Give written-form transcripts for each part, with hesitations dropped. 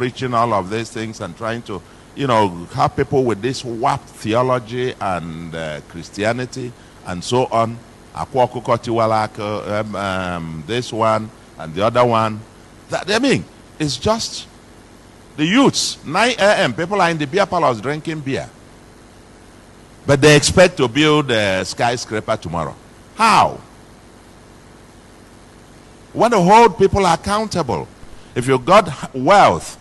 preaching all of these things and trying to, you know, have people with this warped theology and Christianity and so on. This one and the other one. I mean, it's just the youths. 9 a.m. people are in the beer parlors drinking beer. But they expect to build a skyscraper tomorrow. How? We want to hold people accountable. If you got wealth,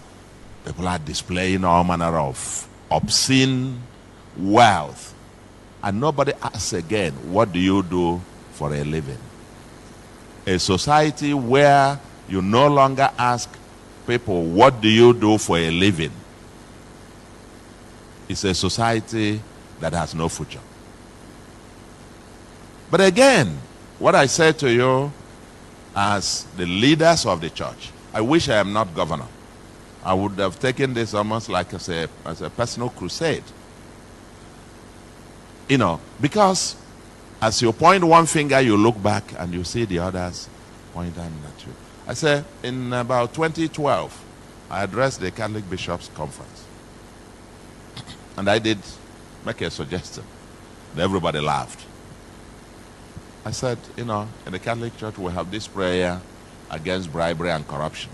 people are displaying all manner of obscene wealth. And nobody asks again, what do you do for a living? A society where you no longer ask people, what do you do for a living? It's a society that has no future. But again, what I said to you as the leaders of the church, I wish I am not governor. I would have taken this almost like as a personal crusade. You know, because as you point one finger, you look back and you see the others pointing at you. I said, in about 2012, I addressed the Catholic Bishops' Conference. And I did make a suggestion. And everybody laughed. I said, you know, in the Catholic Church, we have this prayer against bribery and corruption.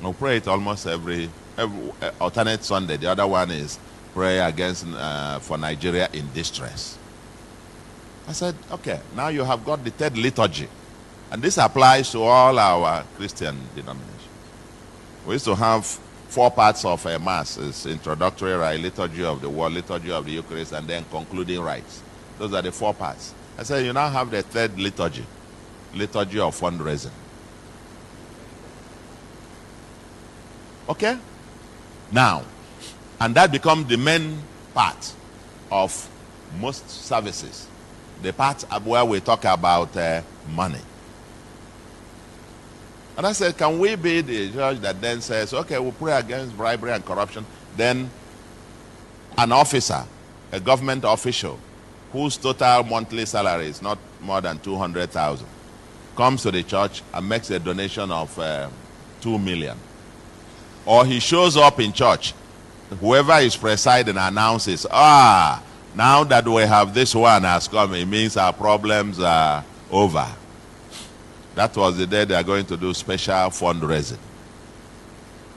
We pray it almost every alternate Sunday. The other one is prayer against for Nigeria in distress. I said, okay, now you have got the third liturgy. And this applies to all our Christian denominations. We used to have 4 parts of a mass. It's introductory rite, liturgy of the word, liturgy of the Eucharist, and then concluding rites. Those are the 4 parts. I said, you now have the third liturgy, liturgy of fundraising. Okay? Now, and that becomes the main part of most services. The part where we talk about money. And I said, can we be the church that then says, okay, we'll pray against bribery and corruption. Then an officer, a government official, whose total monthly salary is not more than 200,000, comes to the church and makes a donation of 2 million. Or he shows up in church, whoever is presiding announces, now that we have this one has come, it means our problems are over. That was the day they are going to do special fundraising.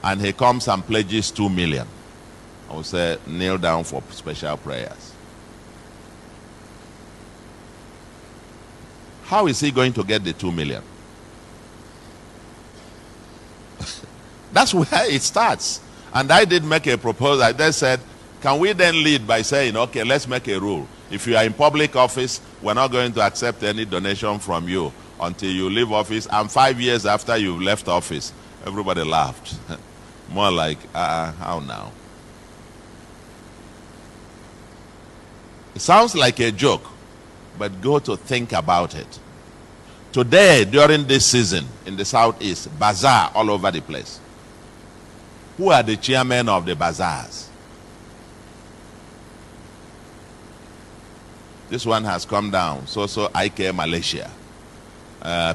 And he comes and pledges 2 million. I will say, kneel down for special prayers. How is he going to get the 2 million? That's where it starts. And I did make a proposal. I then said, can we then lead by saying, okay, let's make a rule. If you are in public office, we're not going to accept any donation from you until you leave office. And 5 years after you've left office, everybody laughed. More like, how now? It sounds like a joke, but go to think about it. Today, during this season in the southeast, bazaar all over the place. Who are the chairmen of the bazaars? This one has come down. So IK Malaysia.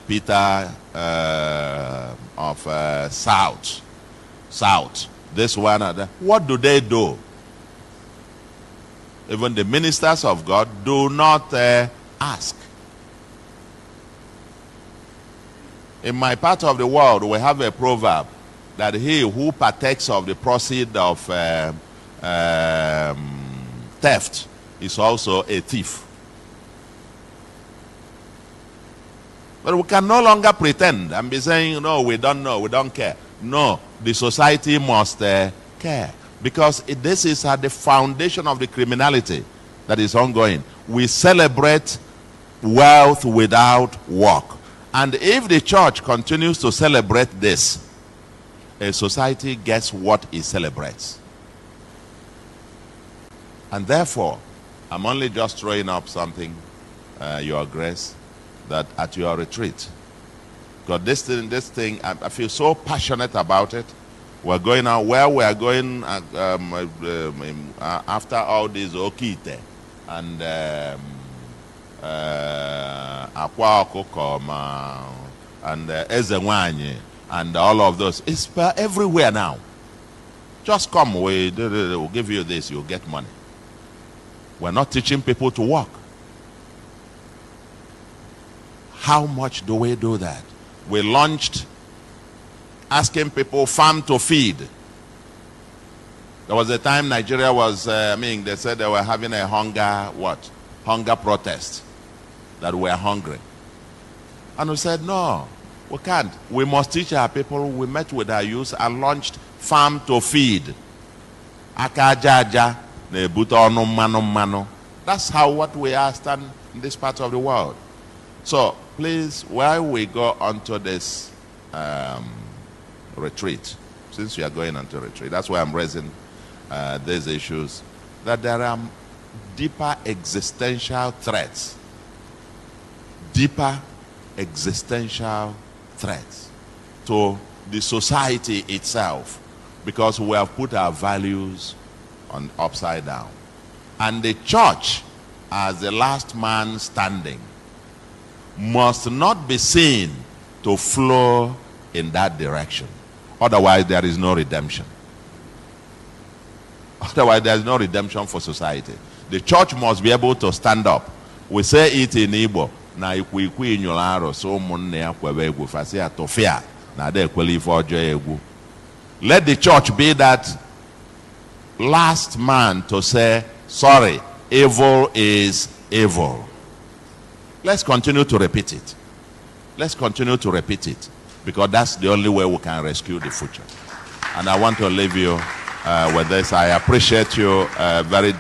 Peter of South. This one. What do they do? Even the ministers of God do not ask. In my part of the world, we have a proverb that he who partakes of the proceeds of theft is also a thief. But we can no longer pretend and be saying, no, we don't know, we don't care. No, the society must care. Because this is at the foundation of the criminality that is ongoing. We celebrate wealth without work. And if the church continues to celebrate this, a society gets what it celebrates. And therefore, I'm only just throwing up something, Your Grace, that at your retreat. Because this thing, I feel so passionate about it. We're going out where we are going after all this Okite and Akwa Okoko and Ezenwanye. and all of those. It's everywhere now. Just come, we'll give you this, you'll get money. We're not teaching people to work. How much do we do that? We launched asking people farm to feed. There was a time Nigeria was, they said they were having a hunger protest, that we're hungry. And we said, no, we can't. We must teach our people. We met with our youth and launched farm to feed. Akajaja, nebuto. That's how what we are stand in this part of the world. So please, while we go onto this retreat, since we are going onto retreat, that's why I'm raising these issues, that there are deeper existential threats. Deeper existential threats to the society itself, because we have put our values on upside down. And the church, as the last man standing, must not be seen to flow in that direction. Otherwise, there is no redemption. Otherwise, there is no redemption for society. The church must be able to stand up. We say it in Igbo. Na ikwi nyolaro so munne ya kwebe egwu fasi atofia na de kweli ifo ojo egwu. Let the church be that last man to say, sorry, evil is evil. Let's continue to repeat it. Let's continue to repeat it, because that's the only way we can rescue the future. And I want to leave you with this. I appreciate you very